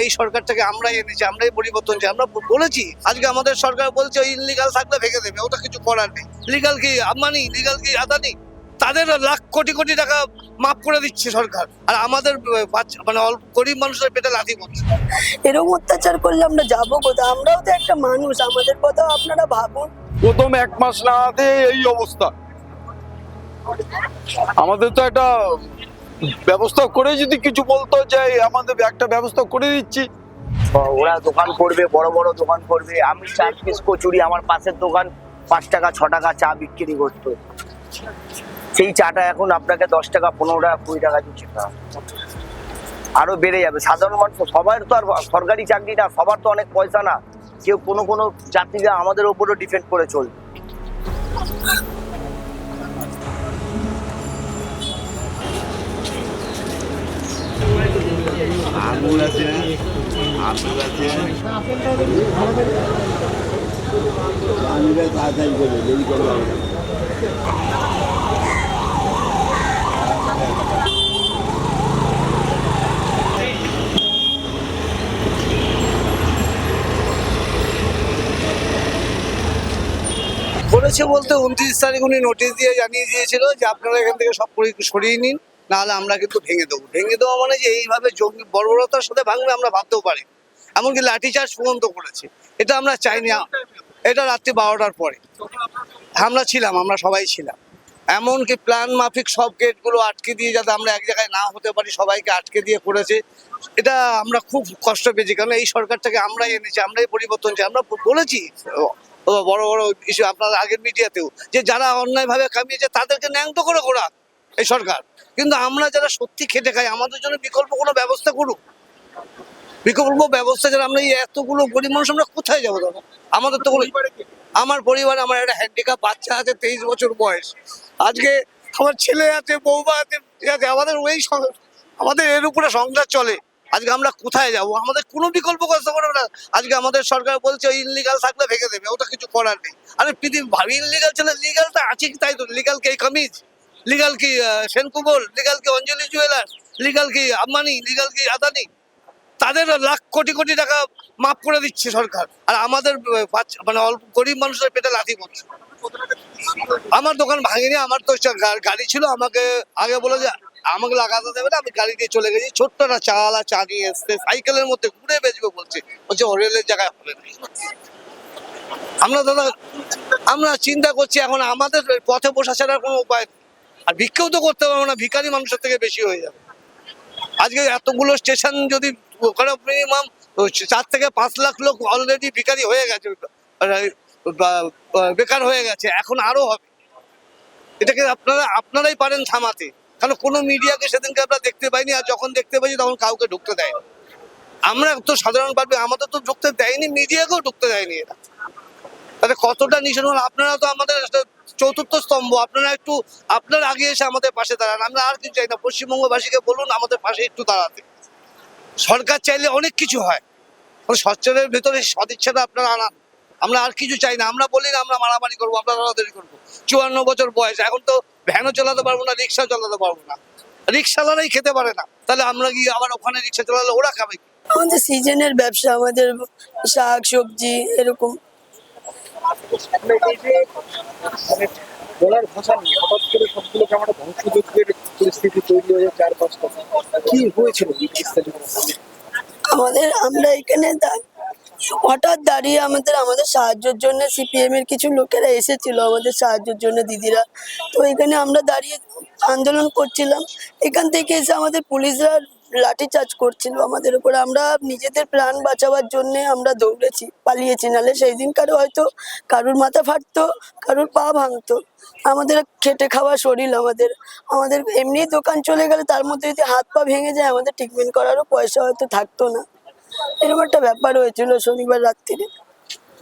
এই সরকারটাকে আমরাই এনেছি, আমরাই পরিবর্তন চাই। আমরা বলেছি, আজকে আমাদের সরকার বলছে ওই ইনলিগাল থাকলে ভেঙে দেবে, ওটা কিছু করার নেই। লিগাল কি আম্বানি, লিগাল কি আদানি, তাদের লাখ কোটি কোটি টাকা মাফ করে দিচ্ছে সরকার, আর আমাদের মানে অল্প গরিব মানুষের পেটে লাথি পড়ছে। এরকম অত্যাচার করলে আমরা যাবো কোথায়? আমরাও তো একটা মানুষ, আমাদের কথা আপনারা ভাবুন। প্রথম 1 মাস না হাতে এই অবস্থা, আমাদের তো একটা ব্যবস্থা করে যদি কিছু বলতো যে আমাদের একটা ব্যবস্থা করে দিচ্ছি। ওরা দোকান করবে, বড় বড় দোকান করবে। আমি 4 পিস কচুরি, আমার পাশের দোকান 5 টাকা 6 টাকা চা বিক্রি করতো, সেই চাটা এখন আপনাকে 10 টাকা 15 টাকা 20 টাকা দিচ্ছে। আরো বেড়ে যাবে। সাধারণ মানুষ সবার তো আর সরকারি চাকরি না, সবার তো অনেক পয়সা না। কেউ কোনো চাকরিরা আমাদের উপরও ডিপেন্ড করে চলবে। আঙুর আছে, আপেল আছে, তাড়াতাড়ি করবে, দেরি করবে না। করেছে বলতে 29 তারিখ উনি নোটিশ দিয়ে জানিয়ে দিয়েছিল যে আপনারা এখান থেকে সব সরিয়ে নিন, নাহলে আমরা কিন্তু ভেঙে দেবো। ভেঙে দেওয়া মানে যে এইভাবে জঙ্গি বর্বরতার সাথে ভাঙবে আমরা ভাবতেও পারি। এমনকি লাঠিচার্জ পর্যন্ত করেছে, এটা আমরা চাইনি। এটা রাত্রি 12টার পরে আমরা ছিলাম, আমরা সবাই ছিলাম। এমনকি প্ল্যান মাফিক সব গেটগুলো আটকে দিয়ে যাতে আমরা এক জায়গায় না হতে পারি সবাইকে আটকে দিয়ে করেছে। এটা আমরা খুব কষ্ট পেয়েছি, কারণ এই সরকারটাকে আমরাই এনেছি, আমরাই পরিবর্তন চাই। আমরা বলেছি বড় বড় ইস্যু আপনার আগের মিডিয়াতেও, যে যারা অন্যায়ভাবে কামিয়েছে তাদেরকে ন্যাংটো করে ঘোরা এই সরকার। কিন্তু আমরা যারা সত্যি খেটে খাই, আমাদের জন্য বিকল্প কোনো ব্যবস্থা করুক। বিকল্প ব্যবস্থা যারা, আমরা এই এতগুলো গরিব মানুষ আমরা কোথায় যাবো দাদা? আমাদের তো আমার পরিবারে আমার একটা হ্যান্ডিক্যাপ বাচ্চা আছে, 23 বছর বয়স। আজকে আমার ছেলে আছে, বৌমা আছে, আমাদের এর উপরে সংসার চলে। আজকে আমরা কোথায় যাব? আমাদের কোনো বিকল্প করতে পারবে না। আজকে আমাদের সরকার বলছে ওই ইনলিগাল থাকলে ভেঙে দেবে, ওটা কিছু করার নেই। আরে পৃথিবী ভাবি ইনলিগাল ছিল, লিগালটা আছে কি? তাই তো, লিগাল কি এই কামিজ, লিগাল কি সেনকুবল, লিগাল কি অঞ্জলি জুয়েলার্স, লিগাল কি আম্বানি, লিগাল কি আদানি, তাদের লাখ কোটি কোটি টাকা মাফ করে দিচ্ছে সরকার, আর আমাদের মানে অল্প গরিব মানুষের পেটে লাথি পড়ছে। আমার দোকান ভাঙেনি, আমার তো গাড়ি ছিল, আমাকে আগে বলে যে আমাকে লাগাতে দেবে না, আমি গাড়ি দিয়ে চলে গেছি। ছোট্ট একটা চালা চা নিয়ে এসছে, সাইকেলের মধ্যে ঘুরে বেচবে বলছে রেলের জায়গায় হবে না। আমরা দাদা আমরা চিন্তা করছি এখন আমাদের পথে বসা ছাড়ার কোনো উপায় নেই, আর ভিক্ষেও তো করতে পারবো না, ভিখারি মানুষের থেকে বেশি হয়ে যাবে। আজকে এতগুলো স্টেশন যদি ওখানে মিনিমাম 4 থেকে 5 লাখ লোক অলরেডি ভিখারি হয়ে গেছে, বেকার হয়ে গেছে, এখন আরো হবে। এটাকে আপনারাই পারেন থামাতে, কারণ কোনো মিডিয়াকে সেদিনকে আমরা দেখতে পাইনি, আর যখন দেখতে পাইনি তখন কাউকে ঢুকতে দেয়। আমরা তো সাধারণ পাবলিক, আমাদের তো ঢুকতে দেয়নি, মিডিয়াকেও ঢুকতে দেয়নি এরা। তাহলে কতটা নিশান হল। আপনারা তো আমাদের চতুর্থ স্তম্ভ, আপনারা একটু আপনার আগে এসে আমাদের পাশে দাঁড়ান। আমরা আর কিছু চাই না, পশ্চিমবঙ্গবাসীকে বলুন আমাদের পাশে একটু দাঁড়াতে। সরকার চাইলে অনেক কিছু হয়, সচ্ছলের ভেতরে সদিচ্ছাটা আপনারা আনান। আমরা আর কিছু চাই না। আমরা বলি না আমরা মারামারি করবো, আমরা লড়াদড়ি করবো। 54 বছর বয়স, এখন তো ভ্যানও চালাতে পারবো না, রিক্সা চালাতে পারবো না। রিক্সাওয়ালারাই খেতে পারে না, তাহলে আমরা গিয়ে আবার ওখানে রিক্সা চালালে ওরা খাবে কি? আমাদের সিজনের ব্যবসা, আমাদের শাক সবজি এরকম। বলার ভাষা নেই, হঠাৎ করে সবগুলো আমরা ধ্বংসযজ্ঞের পরিস্থিতি তৈরি হয়ে 4-5টা কি হয়েছিল আমরা এখানে হঠাৎ দাঁড়িয়ে আমাদের সাহায্যের জন্য সিপিএম এর কিছু লোকেরা এসেছিল আমাদের সাহায্যের জন্য, দিদিরা। তো এখানে আমরা দাঁড়িয়ে আন্দোলন করছিলাম, এখান থেকে এসে আমাদের পুলিশরা লাঠিচার্জ করছিল আমাদের উপর। আমরা নিজেদের প্রাণ বাঁচাবার জন্য আমরা দৌড়েছি, পালিয়েছি, নাহলে সেই দিনকার হয়তো কারুর মাথা ফাটতো, কারুর পা ভাঙতো। আমাদের খেটে খাওয়া শরীর, আমাদের এমনি দোকান চলে গেলে তার মধ্যে যদি হাত পা ভেঙে যায় আমাদের ট্রিটমেন্ট করারও পয়সা হয়তো থাকতো না। এরকম একটা ব্যাপার হয়েছিল শনিবার রাত্রিরে।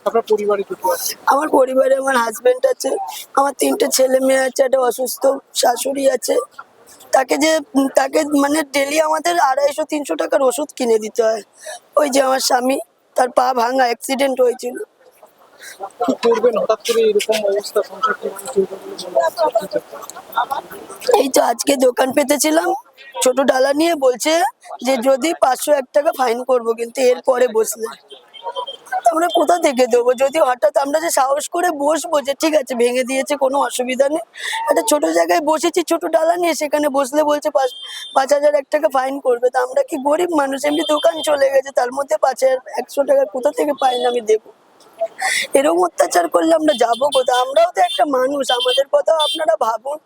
আপনার পরিবারে কি আছে? আমার পরিবারে আমার হাজবেন্ড আছে, আমার 3টে ছেলে মেয়ে আছে, একটা অসুস্থ শাশুড়ি আছে। তাকে মানে ডেলি আমাদের 250-300 টাকার ওষুধ কিনে দিতে হয়। ওই যে আমার স্বামী, তার পা ভাঙা, অ্যাক্সিডেন্ট হয়েছিল। কি করবেন হঠাৎ করে এরকম অবস্থা, সংসার কিভাবে চলবে বলে মনে হচ্ছে? এই তো আজকে দোকান পেতেছিলাম, ছোট ডালা নিয়ে বলছে যে যদি 501 টাকা ফাইন করবো, কিন্তু এরপরে বসলে আমরা কোথা থেকে দেবো? যদি হঠাৎ আমরা যে সাহস করে বসবো যে ঠিক আছে ভেঙে দিয়েছে কোনো অসুবিধা নেই, একটা ছোট জায়গায় বসেছি ছোট ডালা নিয়ে, সেখানে বসলে বলছে 5,001 টাকা ফাইন করবে। তা আমরা কি গরিব মানুষ, এমনি দোকান চলে গেছে, তার মধ্যে 5,100 টাকা কোথা থেকে ফাইন আমি দেবো? এরকম অত্যাচার করলে আমরা যাবো কোথায়? আমরাও তো একটা মানুষ, আমাদের কথাও আপনারা ভাবুন।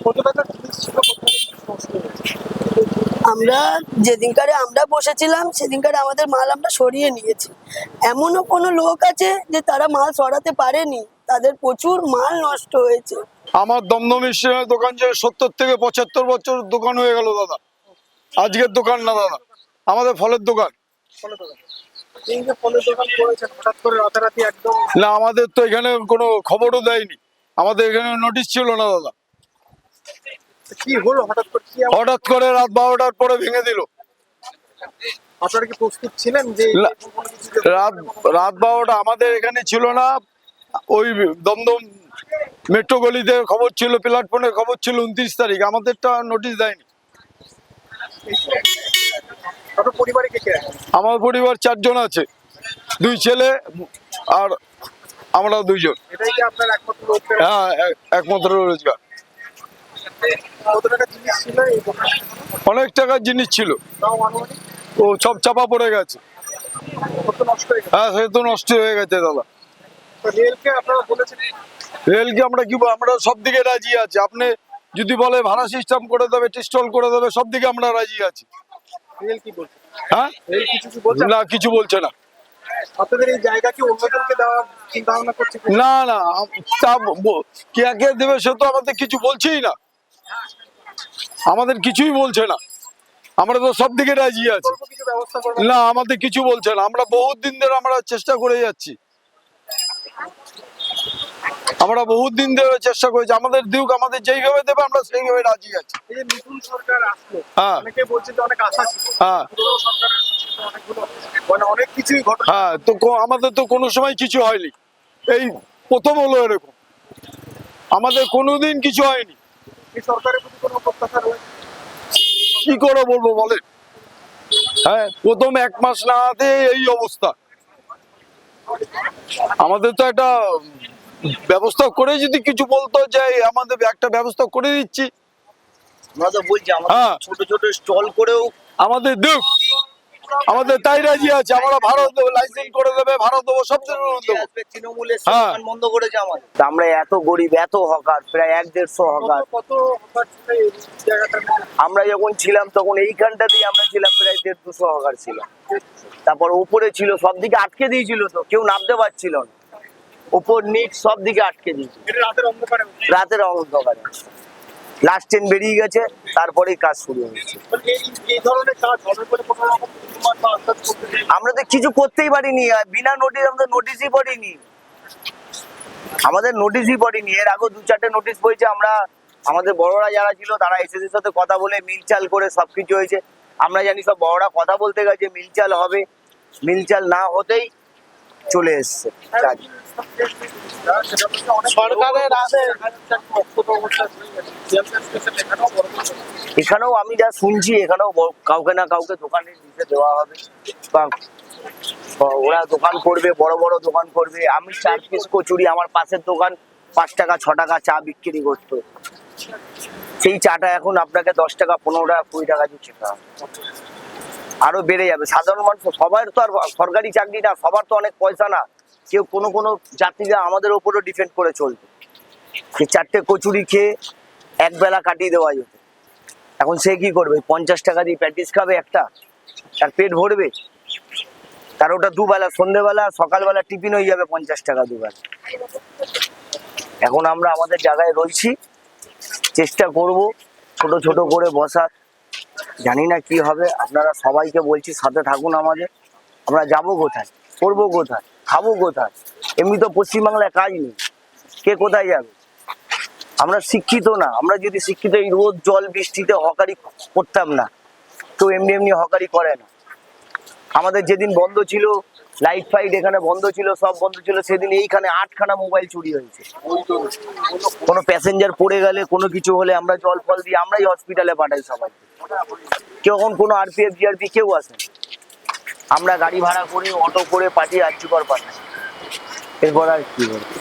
কত টাকা জিনিস ছিল, কত টাকা নষ্ট হয়েছে? আমরা যেদিনকারে আমরা বসেছিলাম সেদিনকারে আমাদের মাল আমরা সরিয়ে নিয়েছি। এমনও কোনো লোক আছে যে তারা মাল সরাতে পারেনি, তাদের প্রচুর মাল নষ্ট হয়েছে। আমার দমদম স্টেশনের দোকান যে 70 থেকে 75 বছর দোকান হয়ে গেল দাদা। আজকের দোকান না দাদা, আমাদের ফলের দোকান। ফলের দোকান, এই যে ফলের দোকান করেছেন হঠাৎ করে রাতারাতি একদম, না আমাদের তো এখানে কোনো খবরও দেয়নি, আমাদের এখানে নোটিশ ছিল না দাদা। কি হলো হঠাৎ করে? কি হঠাৎ করে রাত 12টার পরে ভেঙে দিল। আপনারা কি প্রস্তুত ছিলেন যে লা- এরকম কোনো কিছু যে রাত 12টা আমাদের এখানে ছিল না, ওই দমদম মেট্রো গলিতে খবর ছিল, প্ল্যাটফর্মে খবর ছিল 29 তারিখ, আমাদেরটা নোটিশ দেয়নি। আপনার পরিবারে কে কে আছে? আমার পরিবার 4 জন আছে, 2 ছেলে আর আমরা 2 জন। এটাই কি আপনার একমাত্র রোজগার? হ্যাঁ, একমাত্র রোজগার। কত টাকা জিনিস ছিল এই দোকানে? অনেক টাকার জিনিস ছিল, তাও আনুমানিক ও সব চাপা পড়ে গেছে। কত নষ্ট হয়ে গেছে? হ্যাঁ, সে তো নষ্ট হয়ে গেছে দাদা। তো রেলকে আপনারা বলেছেন, রেলকে আমরা কি আমরা সব দিকে রাজি আছি, আপনি যদি বলে ভাড়া সিস্টেম করে দেবে, স্টল করে দেবে, সব দিকে আমরা রাজি আছি। রেল কি বলছে? হ্যাঁ, রেল কিছু কি বলছে? না কিছু বলছে না। আপনাদের এই জায়গা কি অন্যজনকে দেওয়ার চিন্তা ভাবনা করছে কি? না না, তা কে দেবে সে তো আমাদের কিছু বলছেই না, আমাদের কিছুই বলছে না, আমরা তো সব দিকে রাজি আছি। অল্প কিছু ব্যবস্থা করবেন? না আমাদের কিছু বলছে না, আমরা বহুত দিন ধরে আমরা চেষ্টা করে যাচ্ছি, আমরা বহুত দিন ধরে চেষ্টা করেছি, আমাদের দিক আমাদের যেইভাবে দেবে আমরা সেইভাবে রাজি আছি। এই যে নতুন সরকার আসলো, হ্যাঁ। অনেকে বলছে যে অনেক আশা ছিল, হ্যাঁ পুরনো সরকারের অনেকগুলো মানে অনেক কিছুই ঘটনা, হ্যাঁ, তো আমাদের তো কোনো সময় কিছু হয়নি, এই প্রথম হলো এরকম, আমাদের কোনোদিন কিছু হয়নি। এই সরকারের প্রতি কোনো প্রত্যাশা রয়েছে? কি করে বলবো বলেন? হ্যাঁ, প্রথম 1 মাস না হাতে এই অবস্থা, আমাদের তো একটা ব্যবস্থা করে যদি কিছু বলতো যে আমাদের একটা ব্যবস্থা করে দিচ্ছি, আমরা তো বলছি আমাদের হ্যাঁ। ছোট ছোট স্টল করেও আমাদের দেখ, আমাদের তাই রাজি আছে, আমরা ভাড়া দেবো, লাইসেন্স করে দেবে, ভাড়া দেবো, সব দেবো। তৃণমূলের হ্যাঁ। দোকান বন্ধ করেছে আমাদের। আমরা এত গরিব, এত হকার, প্রায় 1-150 হকার। কত হকার ছিল এই জায়গাটার মধ্যে? আমরা যখন ছিলাম তখন এইখানটাতেই আমরা ছিলাম, প্রায় 150-200 হকার ছিলাম। তারপর উপরে ছিল, সব দিকে আটকে দিয়েছিল, তো কেউ নামতে পারছিল না, উপর নিচ সব দিকে আটকে দিয়েছিল। এটা রাতের অন্ধকারে হচ্ছে। রাতের অন্ধকারে লাস্ট ট্রেন বেরিয়ে গেছে, তারপরেই কাজ শুরু হয়েছে। মানে এই ধরনের কাজ হবে বলে কোনো রকম অনুমান বা আন্দাজ করতে পারি? আমরা তো কিছু করতেই পারিনি, আর বিনা নোটিশ, আমাদের নোটিশই পড়েনি, আমাদের নোটিশই পড়েনি। এর আগে 2-4টে নোটিশ পড়েছে, আমরা আমাদের বড়রা যারা ছিল তারা এসএসের সাথে কথা বলে মিলচাল করে সবকিছু হয়েছে। আমরা জানি সব বড়রা কথা বলতে গেছে মিলচাল হবে, মিলচাল না হতেই চলে এসছে কাজ। সরকারের আগে বক্তব্য অবস্থা হয়ে গেছে। এখানেও বড় বড় এখানেও আমি যা শুনছি, এখানেও কাউকে না কাউকে দোকানে দিতে দেওয়া হবে, বা ওরা দোকান করবে, বড় বড় দোকান করবে। আমি 4 পিস কচুরি, আমার পাশের দোকান 5 টাকা 6 টাকা চা বিক্রি করতো, সেই চাটা এখন আপনাকে 10 টাকা 15 টাকা 20 টাকা দিয়ে খেতে হবে, আরো বেড়ে যাবে। সাধারণ মানুষ সবার তো আর সরকারি চাকরি না, সবার তো অনেক পয়সা না, কেউ কোনো কোনো যাত্রীরা আমাদের উপরও ডিপেন্ড করে চলতো, সেই 4টে কচুরি খেয়ে একবেলা কাটিয়ে দেওয়া যেত। এখন সে কি করবে? 50 টাকা দিয়ে প্যাটিস খাবে একটা, তার পেট ভরবে? তার ওটা দুবেলা, সন্ধ্যেবেলা সকালবেলা টিফিন হয়ে যাবে 50 টাকা দুবেলা। এখন আমরা আমাদের জায়গায় রয়েছি, চেষ্টা করব ছোট ছোট করে বসার, জানি না কি হবে। আপনারা সবাইকে বলছি সাথে থাকুন আমাদের। আমরা যাব কোথায়, করবো কোথায়, খাবো কোথায়? এমনি তো পশ্চিমবাংলায় কাজ নেই, কে কোথায় যাবে? আমরা শিক্ষিত না, আমরা যদি শিক্ষিত এই রোদ জল বৃষ্টিতে হকারি করতাম না, কেউ এমনি এমনি হকারি করে না। আমাদের যেদিন বন্ধ ছিল, লাইট ফাইট এখানে বন্ধ ছিল, সব বন্ধ ছিল, সেদিন এইখানে 8খানা মোবাইল চুরি হয়েছে। কোনো প্যাসেঞ্জার পড়ে গেলে, কোনো কিছু হলে আমরা জল ফল দিয়ে আমরাই হসপিটালে পাঠাই সবাই। কেউ কোনো আরপিএফ জিআরপি কেউ আসে, আমরা গাড়ি ভাড়া করে অটো করে পাঠিয়ে আর্যকর পাঠাই। এরপর আর কি বলবো।